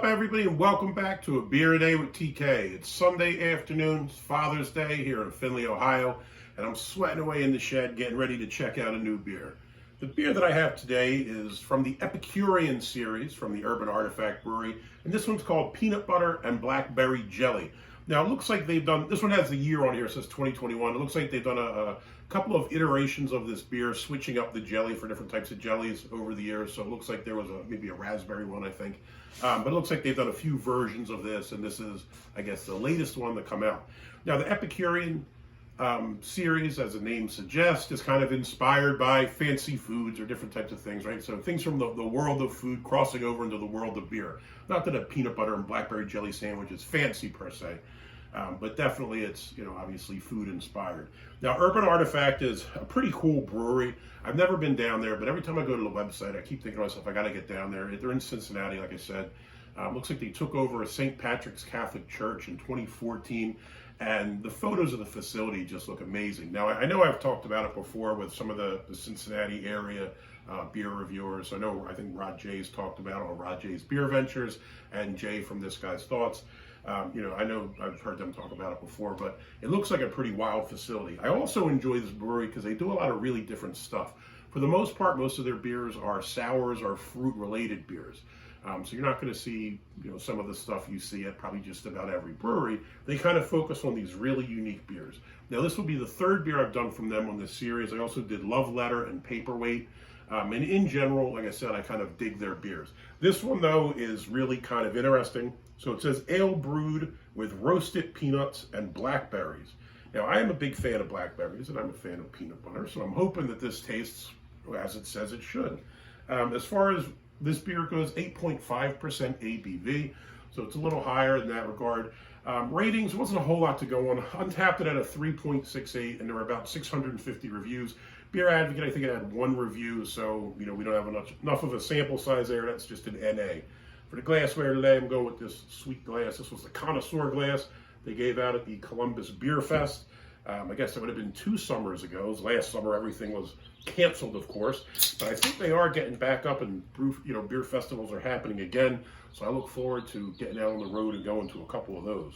up, everybody, and welcome back to A Beer a Day with TK. It's Sunday afternoon, it's Father's Day here in Findlay, Ohio, and I'm sweating away in the shed getting ready to check out a new beer. The beer that I have today is from the Epicurean series from the Urban Artifact Brewery, and this one's called Peanut Butter and Blackberry Jelly. Now, it looks like they've done, this one has the year on here, it says 2021. It looks like they've done a couple of iterations of this beer, switching up the jelly for different types of jellies over the years. So it looks like there was maybe a raspberry one, I think. But it looks like they've done a few versions of this, and this is, I guess, the latest one to come out. Now, the Epicurean series, as the name suggests, is kind of inspired by fancy foods or different types of things, right? So things from the world of food crossing over into the world of beer. Not that a peanut butter and blackberry jelly sandwich is fancy per se, but definitely it's, obviously food inspired. Now, Urban Artifact is a pretty cool brewery. I've never been down there, but every time I go to the website, I keep thinking to myself, I got to get down there. They're in Cincinnati, like I said. Looks like they took over a St. Patrick's Catholic Church in 2014, and the photos of the facility just look amazing. Now, I know I've talked about it before with some of the Cincinnati area beer reviewers. I think Rod J's talked about it on Rod J's Beer Ventures, and Jay from This Guy's Thoughts. I know I've heard them talk about it before, but it looks like a pretty wild facility. I also enjoy this brewery because they do a lot of really different stuff. For the most part, most of their beers are sours or fruit-related beers. So you're not going to see, some of the stuff you see at probably just about every brewery. They kind of focus on these really unique beers. Now, this will be the third beer I've done from them on this series. I also did Love Letter and Paperweight. And in general, like I said, I kind of dig their beers. This one, though, is really kind of interesting. So it says ale brewed with roasted peanuts and blackberries. Now, I am a big fan of blackberries, and I'm a fan of peanut butter, so I'm hoping that this tastes as it says it should. As far as this beer goes, 8.5% ABV, so it's a little higher in that regard. Ratings, wasn't a whole lot to go on. Untapped it at a 3.68, and there were about 650 reviews. Beer Advocate, I think it had one review, so we don't have enough of a sample size there. That's just an NA. For the glassware today, I'm going with this sweet glass. This was the connoisseur glass they gave out at the Columbus Beer Fest. I guess it would have been 2 summers ago. Last summer, everything was canceled, of course. But I think they are getting back up, and beer festivals are happening again. So I look forward to getting out on the road and going to a couple of those.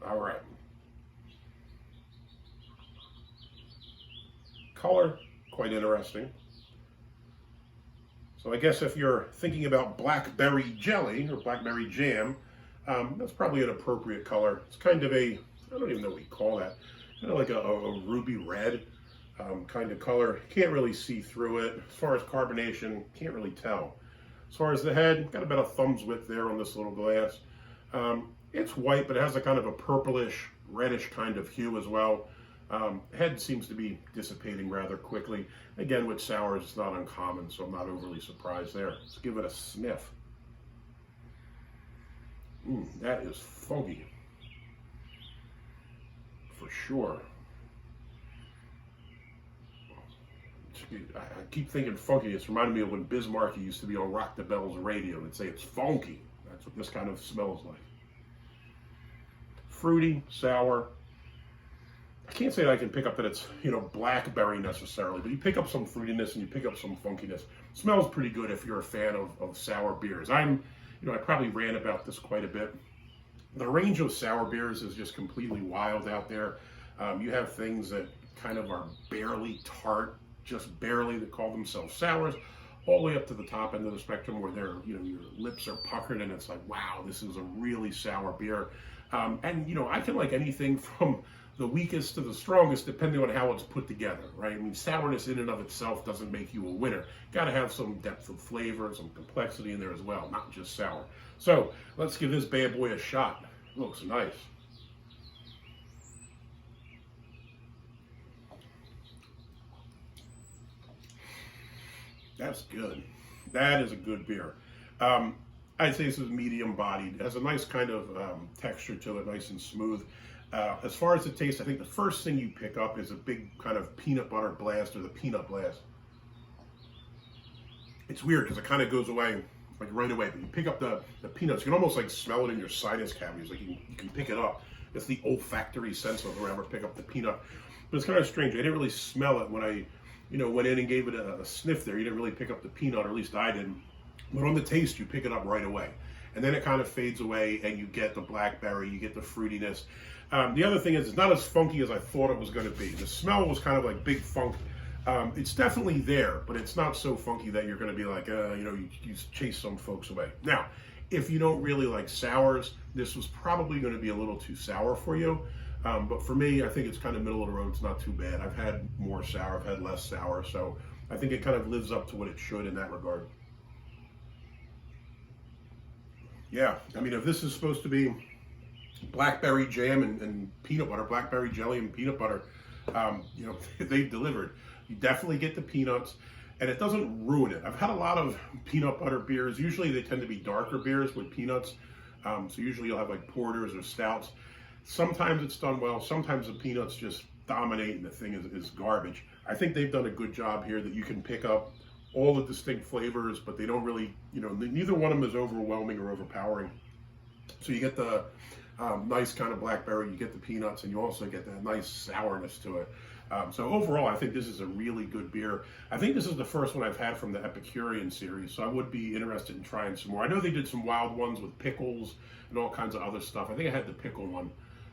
All right. Color, quite interesting. So I guess if you're thinking about blackberry jelly or blackberry jam, that's probably an appropriate color. It's kind of I don't even know what you call that. Kind of like a ruby red kind of color. Can't really see through it. As far as carbonation, can't really tell. As far as the head, got about a thumb's width there on this little glass. It's white, but it has a kind of a purplish, reddish kind of hue as well. Head seems to be dissipating rather quickly. Again, with sours, it's not uncommon, so I'm not overly surprised there. Let's give it a sniff. That is funky. For sure. I keep thinking funky. It's reminding me of when Biz Markie used to be on Rock the Bells radio and say it's funky. That's what this kind of smells like. Fruity, sour. I can't say that I can pick up that it's, blackberry necessarily, but you pick up some fruitiness and you pick up some funkiness. It smells pretty good if you're a fan of sour beers. I probably ran about this quite a bit. The range of sour beers is just completely wild out there. You have things that kind of are barely tart, just barely, that call themselves sours, all the way up to the top end of the spectrum where your lips are puckered and it's like, wow, this is a really sour beer. I can like anything from the weakest to the strongest depending on how it's put together, right? I mean, sourness in and of itself doesn't make you a winner. Got to have some depth of flavor, some complexity in there as well, not just sour. So let's give this bad boy a shot. Looks nice. That's good. That is a good beer. I'd say this is medium bodied. It has a nice kind of texture to it, nice and smooth. As far as the taste, I think the first thing you pick up is a big kind of peanut butter blast, or the peanut blast. It's weird because it kind of goes away like right away, but you pick up the peanuts, you can almost like smell it in your sinus cavities, like you can pick it up. It's the olfactory sense of whenever I pick up the peanut. But it's kind of strange. I didn't really smell it when I went in and gave it a sniff there. You didn't really pick up the peanut, or at least I didn't. But on the taste, you pick it up right away. and then it kind of fades away, and you get the blackberry, you get the fruitiness. The other thing is, it's not as funky as I thought it was going to be. The smell was kind of like big funk. It's definitely there, but it's not so funky that you're going to be like, you chase some folks away. Now, if you don't really like sours, this was probably going to be a little too sour for you. But for me, I think it's kind of middle of the road. It's not too bad. I've had more sour, I've had less sour, so I think it kind of lives up to what it should in that regard. Yeah, I mean, if this is supposed to be blackberry jam and peanut butter, blackberry jelly and peanut butter, they delivered. You definitely get the peanuts, and it doesn't ruin it. I've had a lot of peanut butter beers. Usually they tend to be darker beers with peanuts. So usually you'll have like porters or stouts. Sometimes it's done well. Sometimes the peanuts just dominate and the thing is garbage. I think they've done a good job here that you can pick up all the distinct flavors, but they don't really, neither one of them is overwhelming or overpowering. So you get the nice kind of blackberry, you get the peanuts, and you also get that nice sourness to it. So overall, I think this is a really good beer. I think this is the first one I've had from the Epicurean series, so I would be interested in trying some more. I know they did some wild ones with pickles and all kinds of other stuff. I think I had the pickle one.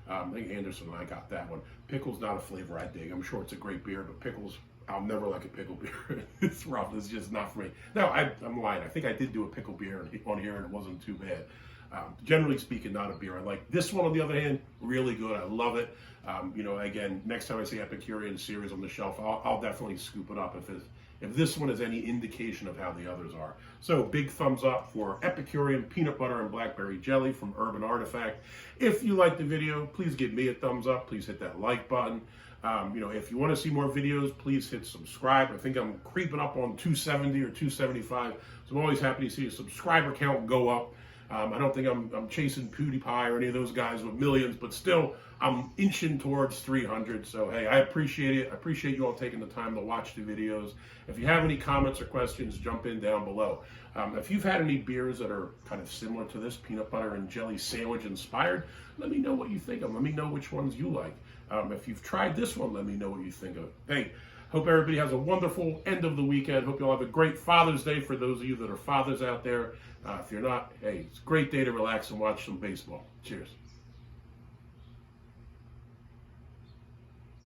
I think Anderson and I got that one. Pickle's not a flavor I dig. I'm sure it's a great beer, but pickles, I'll never like a pickle beer. It's rough. It's just not for me. No, I'm lying. I think I did do a pickle beer on here, and it wasn't too bad. Generally speaking, not a beer I like. This one, on the other hand, really good. I love it. Again, next time I see Epicurean series on the shelf, I'll definitely scoop it up if this one is any indication of how the others are. So big thumbs up for Epicurean peanut butter and blackberry jelly from Urban Artifact. If you liked the video, please give me a thumbs up. Please hit that like button. If you want to see more videos, please hit subscribe. I think I'm creeping up on 270 or 275. So I'm always happy to see a subscriber count go up. I don't think I'm chasing PewDiePie or any of those guys with millions, but still, I'm inching towards 300. So, hey, I appreciate it. I appreciate you all taking the time to watch the videos. If you have any comments or questions, jump in down below. If you've had any beers that are kind of similar to this, peanut butter and jelly sandwich inspired, let me know what you think of them. Let me know which ones you like. If you've tried this one, let me know what you think of it. Hey, hope everybody has a wonderful end of the weekend. Hope you all have a great Father's Day for those of you that are fathers out there. If you're not, hey, it's a great day to relax and watch some baseball. Cheers.